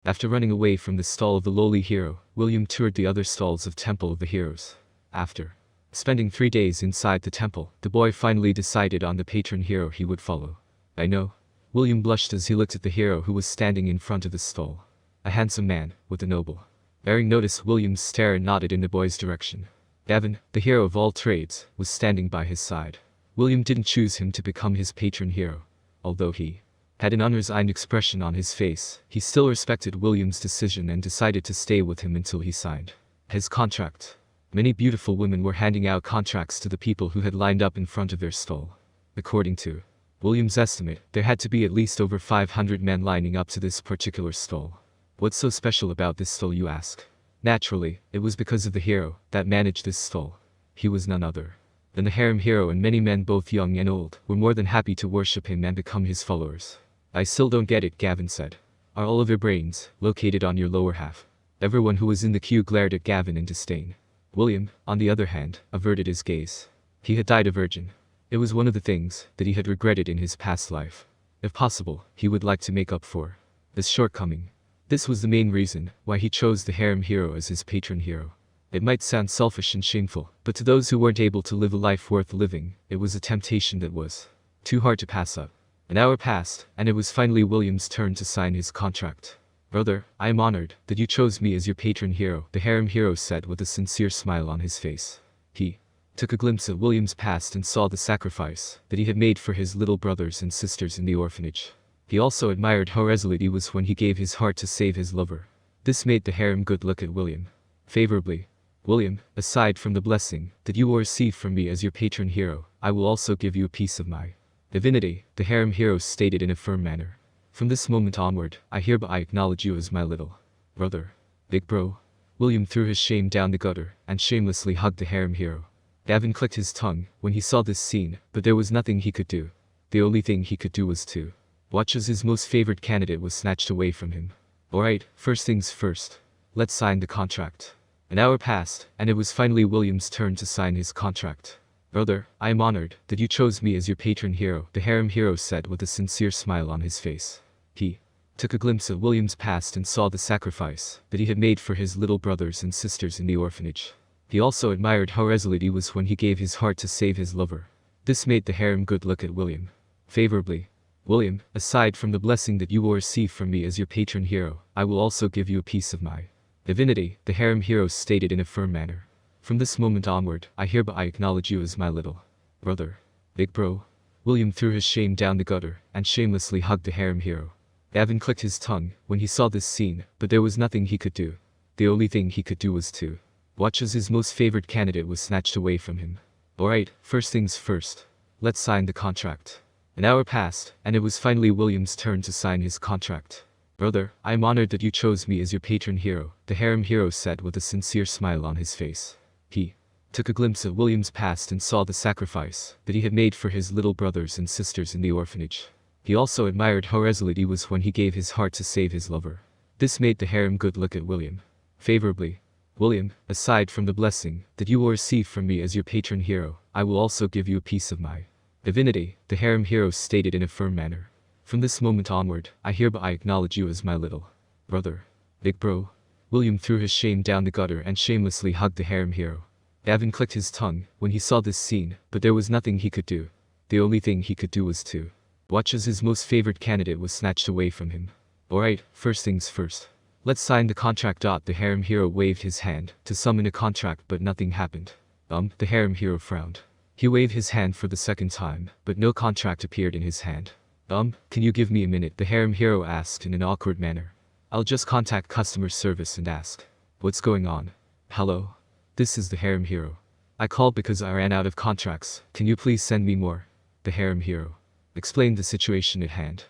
After running away from the stall of the lowly hero, William toured the other stalls of Temple of the Heroes. After spending 3 days inside the temple, the boy finally decided on the patron hero he would follow. I know. William blushed as he looked at the hero who was standing in front of the stall. A handsome man, with a noble bearing noticed William's stare and nodded in the boy's direction. Gavin, the hero of all trades, was standing by his side. William didn't choose him to become his patron hero. Although he had an unresigned expression on his face, he still respected William's decision and decided to stay with him until he signed his contract. Many beautiful women were handing out contracts to the people who had lined up in front of their stall. According to William's estimate, there had to be at least over 500 men lining up to this particular stall. What's so special about this stall, you ask? Naturally, it was because of the hero that managed this stall. He was none other than the harem hero, and many men both young and old were more than happy to worship him and become his followers. I still don't get it, Gavin said. Are all of your brains located on your lower half? Everyone who was in the queue glared at Gavin in disdain. William, on the other hand, averted his gaze. He had died a virgin. It was one of the things that he had regretted in his past life. If possible, he would like to make up for this shortcoming. This was the main reason why he chose the harem hero as his patron hero. It might sound selfish and shameful, but to those who weren't able to live a life worth living, it was a temptation that was too hard to pass up. An hour passed, and it was finally William's turn to sign his contract. Brother, I am honored that you chose me as your patron hero, the harem hero said with a sincere smile on his face. He took a glimpse at William's past and saw the sacrifice that he had made for his little brothers and sisters in the orphanage. He also admired how resolute he was when he gave his heart to save his lover. This made the harem good look at William favorably. William, aside from the blessing that you will receive from me as your patron hero, I will also give you a piece of my divinity, the harem hero stated in a firm manner. From this moment onward, I hereby acknowledge you as my little brother. Big bro. William threw his shame down the gutter and shamelessly hugged the harem hero. Gavin clicked his tongue when he saw this scene, but there was nothing he could do. The only thing he could do was to watch as his most favored candidate was snatched away from him. Alright, first things first. Let's sign the contract. An hour passed, and it was finally William's turn to sign his contract. Brother, I am honored that you chose me as your patron hero, the harem hero said with a sincere smile on his face. He took a glimpse at William's past and saw the sacrifice that he had made for his little brothers and sisters in the orphanage. He also admired how resolute he was when he gave his heart to save his lover. This made the harem good look at William favorably. William, aside from the blessing that you will receive from me as your patron hero, I will also give you a piece of my divinity, the harem hero stated in a firm manner. From this moment onward, I hereby acknowledge you as my little brother. Big bro. William threw his shame down the gutter and shamelessly hugged the harem hero. Gavin clicked his tongue when he saw this scene, but there was nothing he could do. The only thing he could do was to watch as his most favored candidate was snatched away from him. Alright, first things first. Let's sign the contract. An hour passed, and it was finally William's turn to sign his contract. Brother, I am honored that you chose me as your patron hero, the harem hero said with a sincere smile on his face. He took a glimpse at William's past and saw the sacrifice that he had made for his little brothers and sisters in the orphanage. He also admired how resolute he was when he gave his heart to save his lover. This made the harem good look at William favorably. William, aside from the blessing that you will receive from me as your patron hero, I will also give you a piece of my divinity, the harem hero stated in a firm manner. From this moment onward, I hereby acknowledge you as my little brother. Big bro. William threw his shame down the gutter and shamelessly hugged the harem hero. Gavin clicked his tongue when he saw this scene, but there was nothing he could do. The only thing he could do was to watch as his most favored candidate was snatched away from him. Alright, first things first. Let's sign the contract. The harem hero waved his hand to summon a contract, but nothing happened. The harem hero frowned. He waved his hand for the second time, but no contract appeared in his hand. Can you give me a minute? The harem hero asked in an awkward manner. I'll just contact customer service and ask. What's going on? Hello? This is the harem hero. I called because I ran out of contracts. Can you please send me more? The harem hero explained the situation at hand.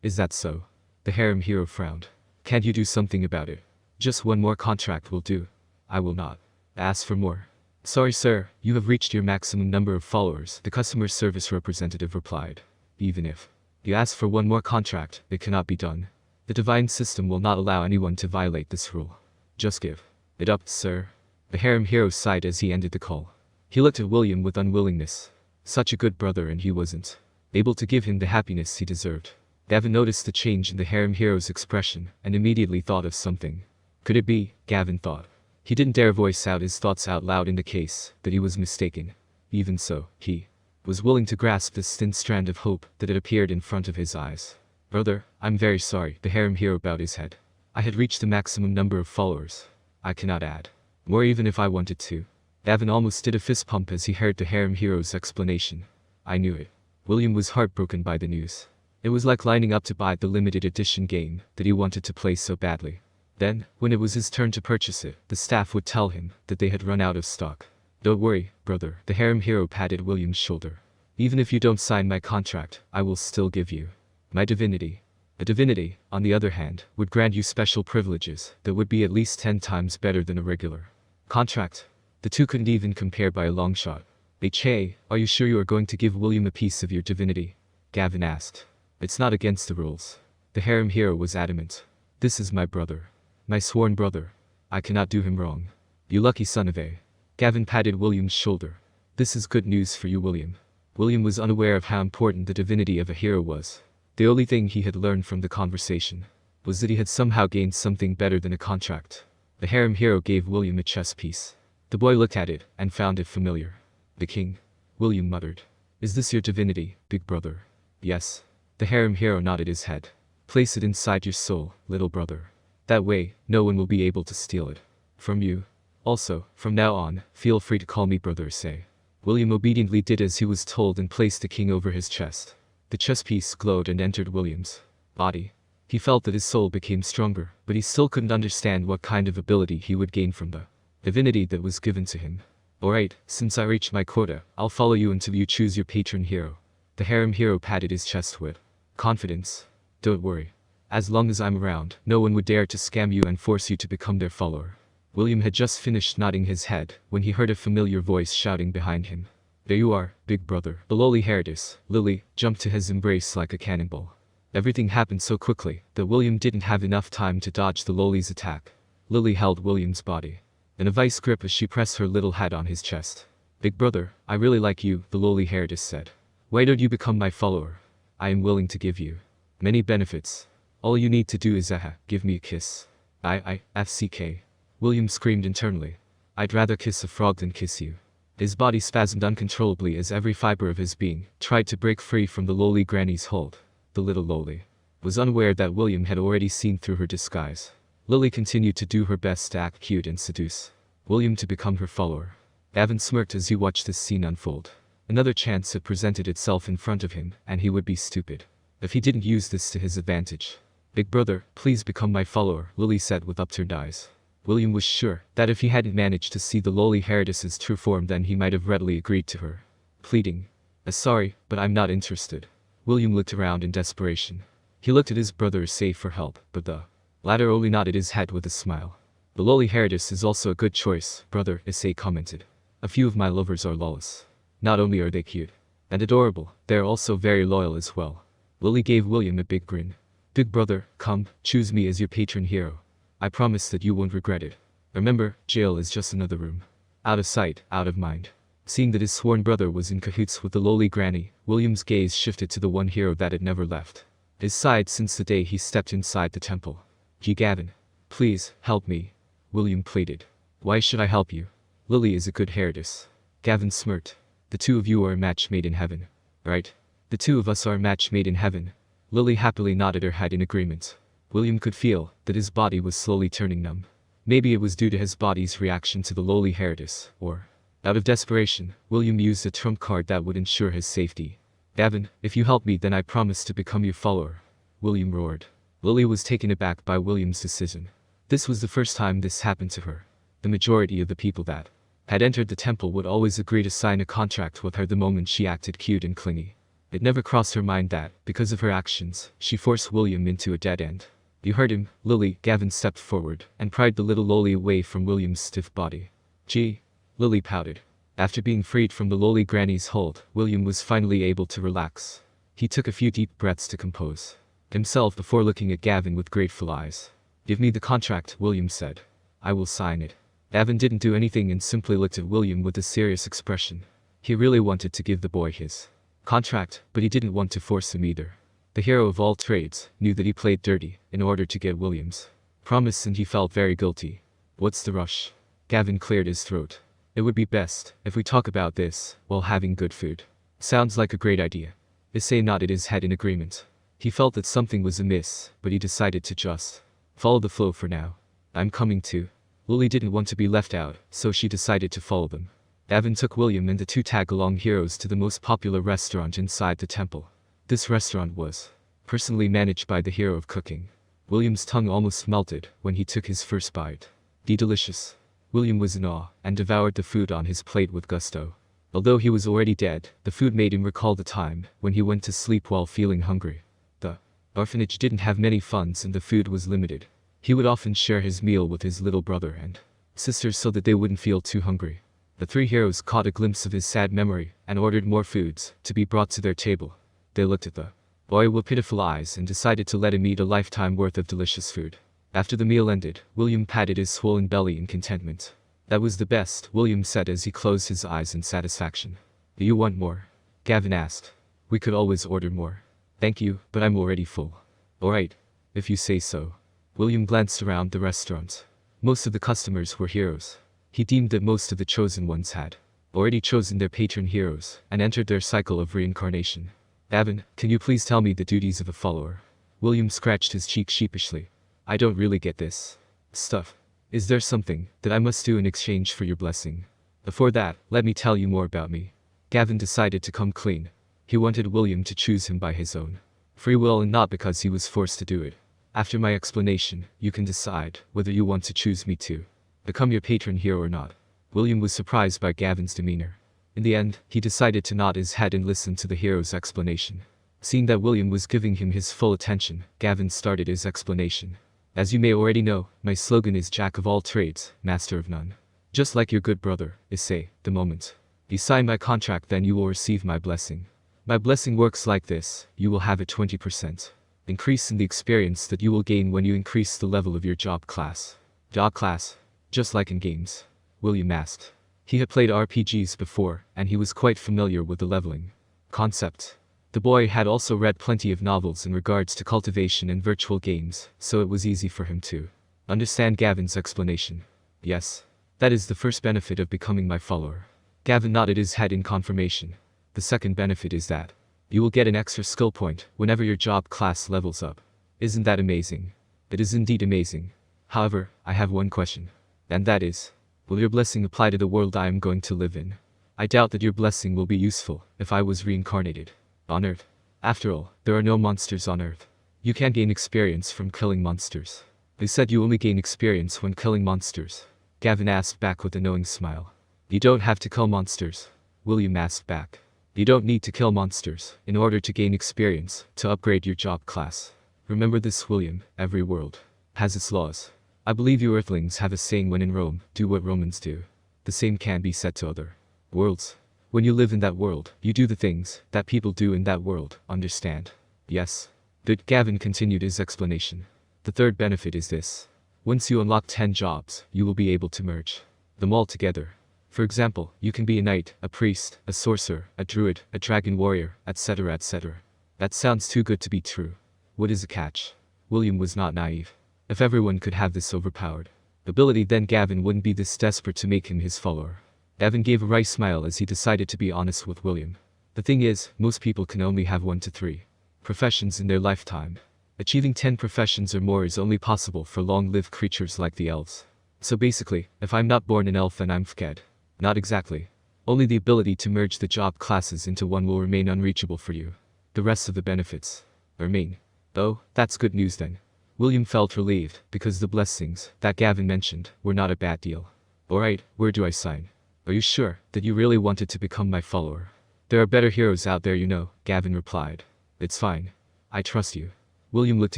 Is that so? The harem hero frowned. Can't you do something about it? Just one more contract will do. I will not ask for more. Sorry sir, you have reached your maximum number of followers, the customer service representative replied. Even if you ask for one more contract, it cannot be done. The divine system will not allow anyone to violate this rule. Just give it up, sir. The harem hero sighed as he ended the call. He looked at William with unwillingness. Such a good brother, and he wasn't able to give him the happiness he deserved. Gavin noticed the change in the harem hero's expression and immediately thought of something. Could it be? Gavin thought. He didn't dare voice out his thoughts out loud in the case that he was mistaken. Even so, he was willing to grasp this thin strand of hope that had appeared in front of his eyes. Brother, I'm very sorry, the harem hero bowed his head. I had reached the maximum number of followers. I cannot add more even if I wanted to. Gavin almost did a fist pump as he heard the harem hero's explanation. I knew it. William was heartbroken by the news. It was like lining up to buy the limited edition game that he wanted to play so badly. Then, when it was his turn to purchase it, the staff would tell him that they had run out of stock. Don't worry, brother, the harem hero patted William's shoulder. Even if you don't sign my contract, I will still give you my divinity. A divinity, on the other hand, would grant you special privileges that would be at least 10 times better than a regular contract. The two couldn't even compare by a long shot. Hey, are you sure you are going to give William a piece of your divinity? Gavin asked. It's not against the rules. The harem hero was adamant. This is my brother. My sworn brother. I cannot do him wrong. You lucky son of a. Gavin patted William's shoulder. This is good news for you, William. William was unaware of how important the divinity of a hero was. The only thing he had learned from the conversation was that he had somehow gained something better than a contract. The harem hero gave William a chess piece. The boy looked at it and found it familiar. The king. William muttered. Is this your divinity, big brother? Yes. The harem hero nodded his head. Place it inside your soul, little brother. That way, no one will be able to steal it from you. Also, from now on, feel free to call me brother say. William obediently did as he was told and placed the king over his chest. The chess piece glowed and entered William's body. He felt that his soul became stronger, but he still couldn't understand what kind of ability he would gain from the divinity that was given to him. Alright, since I reached my quota, I'll follow you until you choose your patron hero. The harem hero patted his chest with confidence. Don't worry. As long as I'm around, no one would dare to scam you and force you to become their follower. William had just finished nodding his head when he heard a familiar voice shouting behind him. There you are, big brother. The lowly-hairedess, Lily, jumped to his embrace like a cannonball. Everything happened so quickly that William didn't have enough time to dodge the Loli's attack. Lily held William's body in a vice grip as she pressed her little hat on his chest. Big brother, I really like you, the lowly-hairedess said. Why don't you become my follower? I am willing to give you many benefits. All you need to do is give me a kiss. FCK. William screamed internally. I'd rather kiss a frog than kiss you. His body spasmed uncontrollably as every fiber of his being tried to break free from the lowly granny's hold. The little lowly was unaware that William had already seen through her disguise. Lily continued to do her best to act cute and seduce William to become her follower. Gavin smirked as he watched this scene unfold. Another chance had presented itself in front of him, and he would be stupid if he didn't use this to his advantage. Big brother, please become my follower, Lily said with upturned eyes. William was sure that if he hadn't managed to see the lowly-hairedess's true form, then he might have readily agreed to her pleading. Sorry, but I'm not interested. William looked around in desperation. He looked at his brother Say for help, but the latter only nodded his head with a smile. The lowly-hairedess is also a good choice, brother, Say commented. A few of my lovers are lawless. Not only are they cute and adorable, they are also very loyal as well. Lily gave William a big grin. Big brother, come, choose me as your patron hero. I promise that you won't regret it. Remember, jail is just another room. Out of sight, out of mind. Seeing that his sworn brother was in cahoots with the lowly granny, William's gaze shifted to the one hero that had never left his side since the day he stepped inside the temple. Gavin. Please, help me. William pleaded. Why should I help you? Lily is a good hairedess. Gavin smirked. The two of you are a match made in heaven. Right? The two of us are a match made in heaven. Lily happily nodded her head in agreement. William could feel that his body was slowly turning numb. Maybe it was due to his body's reaction to the lowly hairedess, or out of desperation, William used a trump card that would ensure his safety. Gavin, if you help me then I promise to become your follower. William roared. Lily was taken aback by William's decision. This was the first time this happened to her. The majority of the people that had entered the temple would always agree to sign a contract with her the moment she acted cute and clingy. It never crossed her mind that, because of her actions, she forced William into a dead end. You heard him, Lily. Gavin stepped forward and pried the little lowly away from William's stiff body. Gee. Lily pouted. After being freed from the lowly granny's hold, William was finally able to relax. He took a few deep breaths to compose himself before looking at Gavin with grateful eyes. Give me the contract, William said. I will sign it. Gavin didn't do anything and simply looked at William with a serious expression. He really wanted to give the boy his contract, but he didn't want to force him either. The hero of all trades knew that he played dirty in order to get William's promise, and he felt very guilty. What's the rush? Gavin cleared his throat. It would be best if we talk about this while having good food. Sounds like a great idea. Issei nodded his head in agreement. He felt that something was amiss, but he decided to just follow the flow for now. I'm coming too. Lily didn't want to be left out, so she decided to follow them. Gavin took William and the two tag-along heroes to the most popular restaurant inside the temple. This restaurant was personally managed by the hero of cooking. William's tongue almost melted when he took his first bite. Delicious. William was in awe and devoured the food on his plate with gusto. Although he was already dead, the food made him recall the time when he went to sleep while feeling hungry. The orphanage didn't have many funds and the food was limited. He would often share his meal with his little brother and sister so that they wouldn't feel too hungry. The three heroes caught a glimpse of his sad memory and ordered more foods to be brought to their table. They looked at the boy with pitiful eyes and decided to let him eat a lifetime worth of delicious food. After the meal ended, William patted his swollen belly in contentment. That was the best, William said as he closed his eyes in satisfaction. Do you want more? Gavin asked. We could always order more. Thank you, but I'm already full. Alright, if you say so. William glanced around the restaurant. Most of the customers were heroes. He deemed that most of the chosen ones had already chosen their patron heroes and entered their cycle of reincarnation. Gavin, can you please tell me the duties of a follower? William scratched his cheek sheepishly. I don't really get this stuff. Is there something that I must do in exchange for your blessing? Before that, let me tell you more about me. Gavin decided to come clean. He wanted William to choose him by his own free will and not because he was forced to do it. After my explanation, you can decide whether you want to choose me to become your patron hero or not. William was surprised by Gavin's demeanor. In the end, he decided to nod his head and listen to the hero's explanation. Seeing that William was giving him his full attention, Gavin started his explanation. As you may already know, my slogan is Jack of all trades, master of none. Just like your good brother, Issei, the moment you sign my contract, then you will receive my blessing. My blessing works like this: you will have a 20% increase in the experience that you will gain when you increase the level of your job class. Job class? Just like in games? William asked. He had played RPGs before, and he was quite familiar with the leveling concept. The boy had also read plenty of novels in regards to cultivation and virtual games, so it was easy for him to understand Gavin's explanation. Yes. That is the first benefit of becoming my follower. Gavin nodded his head in confirmation. The second benefit is that you will get an extra skill point whenever your job class levels up. Isn't that amazing? It is indeed amazing. However, I have one question. And that is, will your blessing apply to the world I am going to live in? I doubt that your blessing will be useful if I was reincarnated on Earth. After all, there are no monsters on Earth. You can't gain experience from killing monsters. They said you only gain experience when killing monsters. Gavin asked back with a knowing smile. You don't have to kill monsters. William asked back. You don't need to kill monsters in order to gain experience to upgrade your job class. Remember this, William, every world has its laws. I believe you Earthlings have a saying: when in Rome, do what Romans do. The same can be said to other worlds. When you live in that world, you do the things that people do in that world, understand? Yes. Good. Gavin continued his explanation. The third benefit is this. Once you unlock 10 jobs, you will be able to merge them all together. For example, you can be a knight, a priest, a sorcerer, a druid, a dragon warrior, etc., etc. That sounds too good to be true. What is a catch? William was not naive. If everyone could have this overpowered ability, then Gavin wouldn't be this desperate to make him his follower. Gavin gave a wry smile as he decided to be honest with William. The thing is, most people can only have 1 to 3 professions in their lifetime. Achieving 10 professions or more is only possible for long-lived creatures like the elves. So basically, if I'm not born an elf, then I'm fked. Not exactly. Only the ability to merge the job classes into one will remain unreachable for you. The rest of the benefits remain. Oh, that's good news then. William felt relieved, because the blessings that Gavin mentioned were not a bad deal. Alright, where do I sign? Are you sure that you really wanted to become my follower? There are better heroes out there, you know, Gavin replied. It's fine. I trust you. William looked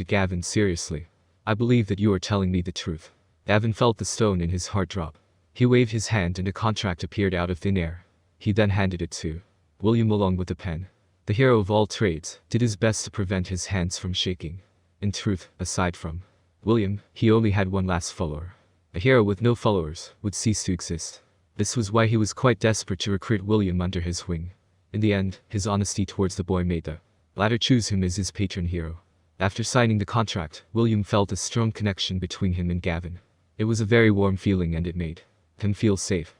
at Gavin seriously. I believe that you are telling me the truth. Gavin felt the stone in his heart drop. He waved his hand and a contract appeared out of thin air. He then handed it to William along with a pen. The hero of all trades did his best to prevent his hands from shaking. In truth, aside from William, he only had one last follower. A hero with no followers would cease to exist. This was why he was quite desperate to recruit William under his wing. In the end, his honesty towards the boy made the latter choose him as his patron hero. After signing the contract, William felt a strong connection between him and Gavin. It was a very warm feeling and it made him feel safe.